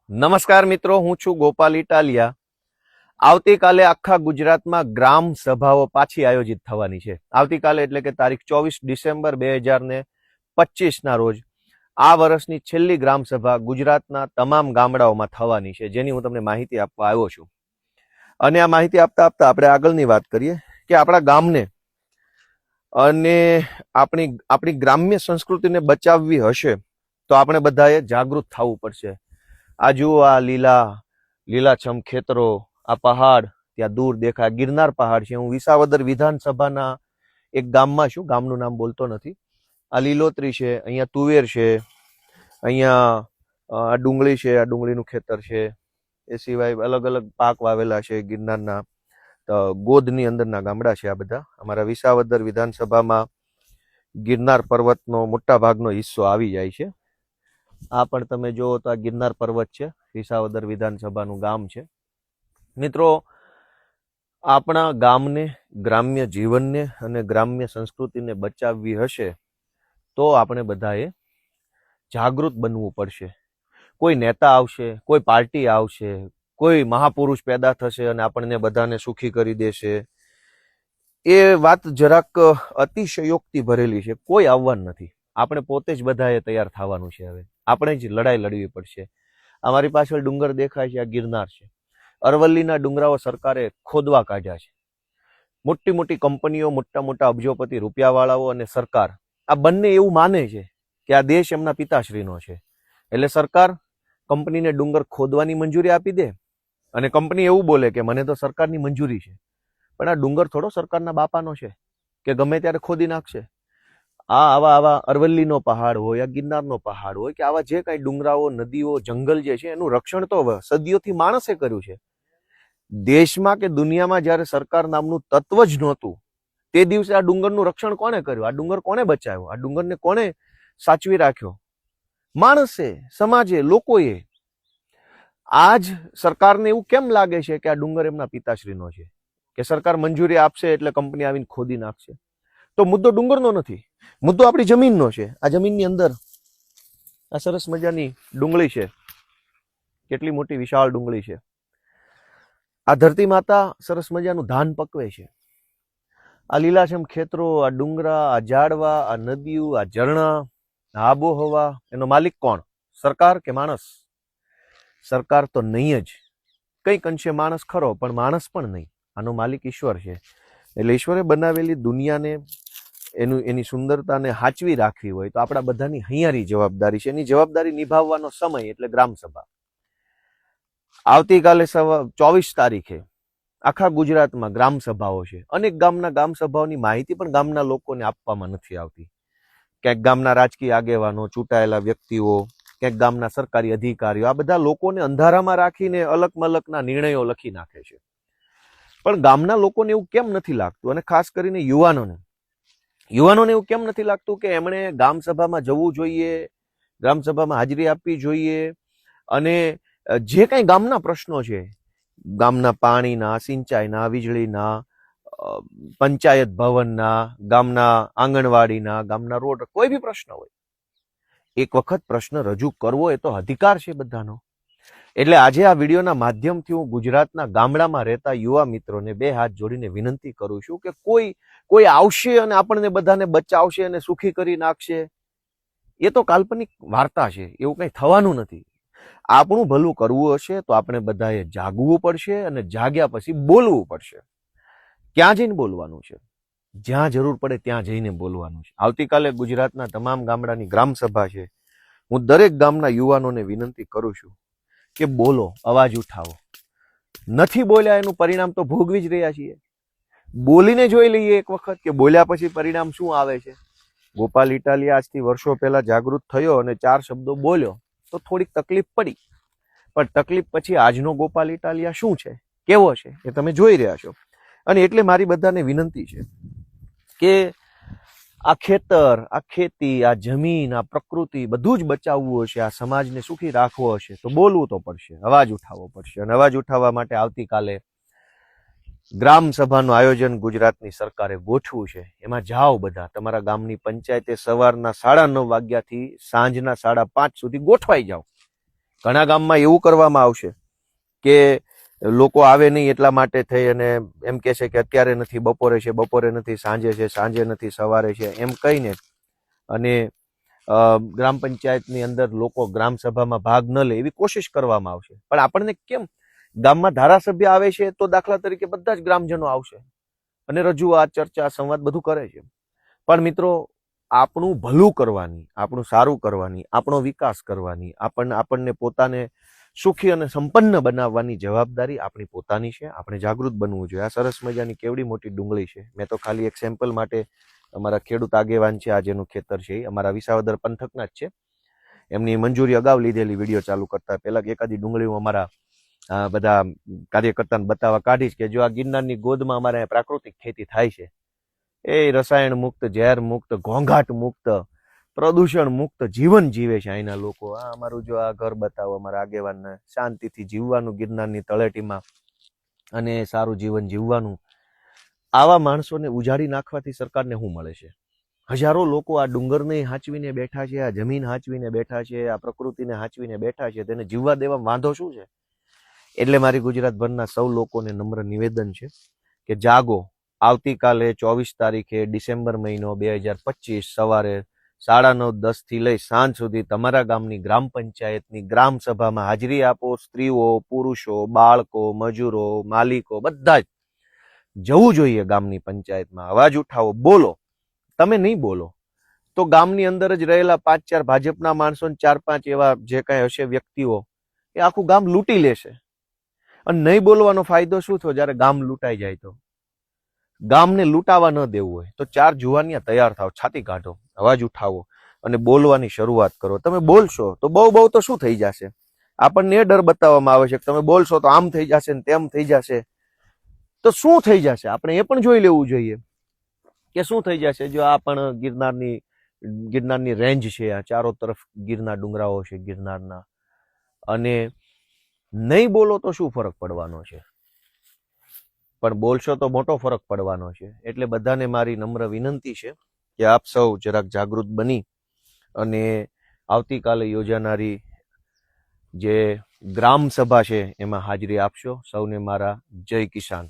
નમસ્કાર મિત્રો, હું છું ગોપાલ ઇટાલિયા. આવતીકાલે આખા ગુજરાતમાં ગ્રામ સભાઓ પાછી આયોજિત થવાની છે. આવતીકાલે એટલે કે તારીખ 24 ડિસેમ્બર 2025ના રોજ આ વર્ષની છેલ્લી ગ્રામ સભા ગુજરાતના તમામ ગામડાઓમાં થવાની છે, જેની હું તમને માહિતી આપવા આવ્યો છું. અને આ માહિતી આપતા આપતા આપણે આગળની વાત કરીએ કે આપણા ગામને અને આપણી ગ્રામ્ય સંસ્કૃતિને બચાવવી હશે તો આપણે બધાએ જાગૃત થવું પડશે. આ જુઓ, આ લીલાછમ ખેતરો, આ પહાડ ત્યાં દૂર દેખાય ગિરનાર પહાડ છે. હું વિસાવદર વિધાનસભાના એક ગામમાં છું, ગામનું નામ બોલતો નથી. આ લીલોતરી છે, અહીંયા તુવેર છે, અહીંયા આ ડુંગળી છે, આ ડુંગળીનું ખેતર છે. એ સિવાય અલગ અલગ પાક વાવેલા છે ગિરનારના ગોદની અંદરના ગામડા છે. આ બધા અમારા વિસાવદર વિધાનસભામાં ગિરનાર પર્વતનો મોટા ભાગનો હિસ્સો આવી જાય છે. આ પણ તમે જુઓ તો આ ગિરનાર પર્વત છે, વિસાવદર વિધાનસભાનું ગામ છે. મિત્રો, આપણા ગામને, ગ્રામ્ય જીવનને અને ગ્રામ્ય સંસ્કૃતિને બચાવવી હશે તો આપણે બધાએ જાગૃત બનવું પડશે. કોઈ નેતા આવશે, કોઈ પાર્ટી આવશે, કોઈ મહાપુરુષ પેદા થશે અને આપણને બધાને સુખી કરી દેશે, એ વાત જરાક અતિશયોક્તિ ભરેલી છે. કોઈ આવવાનું નથી. આપણે પોતે જ બધાએ તૈયાર થવાનું છે. હવે આપણે જ લડાઈ લડવી પડશે. અમારી પાછળ ડુંગર દેખાય છે, આ ગિરનાર છે. અરવલ્લીના ડુંગરાઓ સરકારે ખોદવા કાઢ્યા છે. મોટી મોટી કંપનીઓ, મોટા મોટા અબજોપતિ રૂપિયાવાળાઓ અને સરકાર, આ બંને એવું માને છે કે આ દેશ એમના પિતાશ્રીનો છે. એટલે સરકાર કંપનીને ડુંગર ખોદવાની મંજૂરી આપી દે અને કંપની એવું બોલે કે મને તો સરકારની મંજૂરી છે, પણ આ ડુંગર થોડો સરકારના બાપાનો છે કે ગમે ત્યારે ખોદી નાખશે. આવા અરવલ્લીનો પહાડ હોય, આ ગિરનારનો પહાડ હોય, કે આવા જે કાંઈ ડુંગરાઓ, નદીઓ, જંગલ જે છે એનું રક્ષણ તો સદીઓથી માણસે કર્યું છે. દેશમાં કે દુનિયામાં જ્યારે સરકાર નામનું તત્વ જ નહોતું તે દિવસે આ ડુંગરનું રક્ષણ કોણે કર્યું? આ ડુંગર કોણે બચાવ્યો? આ ડુંગરને કોણે સાચવી રાખ્યો? માણસે, સમાજે, લોકોએ. આજ સરકારને એવું કેમ લાગે છે કે આ ડુંગર એમના પિતાશ્રીનો છે, કે સરકાર મંજૂરી આપશે એટલે કંપની આવીને ખોદી નાખશે? તો મુદ્દો ડુંગરનો નથી, મુદ્દો આપણી જમીનનો છે. આ જમીનની અંદર આ સરસ મજાની ડુંગળી છે, કેટલી મોટી વિશાળ ડુંગળી છે. આ ધરતી માતા સરસ મજાનું ધાન પકવે છે. આ લીલાછમ ખેતરો, આ ડુંગરા, આ ઝાડવા, આ નદીઓ, આ ઝરણા, આબોહવા, એનો માલિક કોણ? સરકાર કે માણસ? સરકાર તો નહીં જ. કંઈક અંશે માણસ ખરો, પણ માણસ પણ નહીં. આનો માલિક ઈશ્વર છે. એટલે ઈશ્વરે બનાવેલી દુનિયાને, એની સુંદરતાને હાચવી રાખવી હોય તો આપણા બધાની હૈયારી જવાબદારી છે. એની જવાબદારી નિભાવવાનો સમય એટલે ગ્રામ સભા. આવતીકાલે 24 તારીખે આખા ગુજરાતમાં ગ્રામ સભાઓ છે. અનેક ગામના ગ્રામ સભાઓની માહિતી પણ ગામના લોકોને આપવામાં નથી આવતી. ક્યાંક ગામના રાજકીય આગેવાનો, ચૂંટાયેલા વ્યક્તિઓ, ક્યાંક ગામના સરકારી અધિકારીઓ, આ બધા લોકોને અંધારામાં રાખીને અલગ મલકના નિર્ણયો લખી નાખે છે. પણ ગામના લોકોને એવું કેમ નથી લાગતું, અને ખાસ કરીને યુવાનોને એવું કેમ નથી લાગતું કે એમણે ગ્રામ સભામાં જવું જોઈએ, ગ્રામ સભામાં હાજરી આપવી જોઈએ, અને જે કંઈ ગામના પ્રશ્નો છે, ગામના પાણીના, સિંચાઈના, વીજળીના, પંચાયત ભવનના, ગામના આંગણવાડીના, ગામના રોડ, કોઈ બી પ્રશ્ન હોય, એક વખત પ્રશ્ન રજૂ કરવો એ તો અધિકાર છે બધાનો. એટલે આજે આ વિડીયોના માધ્યમથી હું ગુજરાતના ગામડામાં રહેતા યુવા મિત્રોને બે હાથ જોડીને વિનંતી કરું છું કે કોઈ આવશે અને આપણને બધાને બચાવશે અને સુખી કરી નાખશે, એ તો કાલ્પનિક વાર્તા છે. એવું કંઈ થવાનું નથી. આપણું ભલું કરવું હશે તો આપણે બધાએ જાગવું પડશે, અને જાગ્યા પછી બોલવું પડશે. ક્યાં જઈને બોલવાનું છે? જ્યાં જરૂર પડે ત્યાં જઈને બોલવાનું છે. આવતીકાલે ગુજરાતના તમામ ગામડાની ગ્રામ સભા છે. હું દરેક ગામના યુવાનોને વિનંતી કરું છું કે બોલો, અવાજ ઉઠાવો. નથી બોલ્યા એનું પરિણામ તો ભોગવી જ રહ્યા છીએ. બોલીને જોઈ લઈએ એક વખત કે બોલ્યા પછી પરિણામ શું આવે છે. ગોપાલ ઇટાલિયા આજથી વર્ષો પહેલા જાગૃત થયો અને 4 શબ્દો બોલ્યો તો થોડીક તકલીફ પડી, પણ તકલીફ પછી આજનો ગોપાલ ઇટાલિયા શું છે, કેવો છે, એ તમે જોઈ રહ્યા છો. અને એટલે મારી બધાને વિનંતી છે કે આ ખેતર, આ ખેતી, આ જમીન, આ પ્રકૃતિ બધું જ બચાવવું હશે, આ સમાજને સુખી રાખવો હશે તો બોલવું તો પડશે, અવાજ ઉઠાવવો પડશે. અને અવાજ ઉઠાવવા માટે આવતીકાલે ગ્રામ સભાનું આયોજન ગુજરાતની સરકારે ગોઠવું છે. એમાં જાઓ બધા. તમારા ગામની પંચાયતે સવારના 9:30 વાગ્યાથી સાંજના 5:30 સુધી ગોઠવાઈ જાઓ. ઘણા ગામમાં એવું કરવામાં આવશે કે લોકો આવે નહીં એટલા માટે થઈ અને એમ કહે છે કે અત્યારે નથી, બપોરે છે, બપોરે નથી, સાંજે છે, સાંજે નથી, સવારે છે, એમ કહીને અને ગ્રામ પંચાયતની અંદર લોકો ગ્રામ સભામાં ભાગ ન લે એવી કોશિશ કરવામાં આવશે. પણ આપણને કેમ ગામમાં ધારાસભ્ય આવે છે તો દાખલા તરીકે બધા જ ગ્રામજનો આવશે અને રજૂઆત, ચર્ચા, સંવાદ બધું કરે છે. પણ મિત્રો, આપણું ભલું કરવાની, આપણું સારું કરવાની, આપણો વિકાસ કરવાની, આપણને પોતાને સુખી અને સંપન્ન બનાવવાની જવાબદારી આપણી પોતાની છે. આપણે જાગૃત બનવું જોઈએ. આ સરસ મજાની કેવડી મોટી ડુંગળી છે. મેં તો ખાલી એક સેમ્પલ માટે અમારા ખેડૂત આગેવાન છે, આ જેનું ખેતર છે, અમારા વિસાવદર પંથકના જ છે, એમની મંજૂરી અગાઉ લીધેલી વિડીયો ચાલુ કરતા પહેલા કે એકાદી ડુંગળી હું અમારા બધા કાર્યકર્તાને બતાવવા કાઢીશ કે જો આ ગિરનારની ગોદમાં અમારે પ્રાકૃતિક ખેતી થાય છે, એ રસાયણ મુક્ત, ઝેર મુક્ત, ઘોંઘાટ મુક્ત, પ્રદૂષણ મુક્ત જીવન જીવે છે અહીંના લોકો. આ અમારું જો આ ઘર બતાવો અમારા આગેવાનને, શાંતિથી જીવવાનું ગિરનારની તળેટીમાં અને સારું જીવન જીવવાનું. આવા માણસોને ઉજાડી નાખવાથી સરકારને શું મળે છે? હજારો લોકો આ ડુંગરને હાંચવીને બેઠા છે, આ જમીન હાંચવીને બેઠા છે, આ પ્રકૃતિને હાંચવીને બેઠા છે, તેને જીવવા દેવા વાંધો શું છે? એટલે મારી ગુજરાતભરના સૌ લોકોને નમ્ર નિવેદન છે કે જાગો. આવતીકાલે 24 તારીખે ડિસેમ્બર મહિનો 2025 સવારે 9:30 થી લઈ સાંજ સુધી તમારા ગામની ગ્રામ પંચાયતની ગ્રામ સભામાં હાજરી આપો. સ્ત્રીઓ, પુરુષો, બાળકો, મજૂરો, માલિકો બધા જ જવું જોઈએ ગામની પંચાયતમાં. અવાજ ઉઠાવો, બોલો. તમે નહીં બોલો તો ગામની અંદર જ રહેલા 5-4 ભાજપના માણસો, 4-5 એવા જે કાંઈ હશે વ્યક્તિઓ, એ આખું ગામ લૂંટી લેશે. અને નહીં બોલવાનો ફાયદો શું થયો? જ્યારે ગામ લૂંટાઈ જાય તો ગામને લૂંટાવા ન દેવું હોય તો 4 જુવાનિયા તૈયાર થાવ, છાતી કાઢો, અવાજ ઉઠાવો અને બોલવાની શરૂઆત કરો. તમે બોલશો તો બહુ તો શું થઈ જશે? આપણને એ ડર બતાવવામાં આવે છે કે તમે બોલશો તો આમ થઈ જશે ને તેમ થઈ જશે. તો શું થઈ જશે આપણે એ પણ જોઈ લેવું જોઈએ કે શું થઈ જશે. જો આ પણ ગિરનારની રેન્જ છે, આ ચારો તરફ ગીરના ડુંગરાઓ છે ગિરનારના, અને નહીં બોલો તો શું ફરક પડવાનો છે? પણ બોલશો તો મોટો ફરક પડવાનો છે. એટલે બધાને મારી નમ્ર વિનંતી છે કે આપ સૌ જરાક જાગૃત બની અને આવતીકાલે યોજાનારી જે ગ્રામ સભા છે એમાં હાજરી આપશો. સૌને મારા જય કિસાન.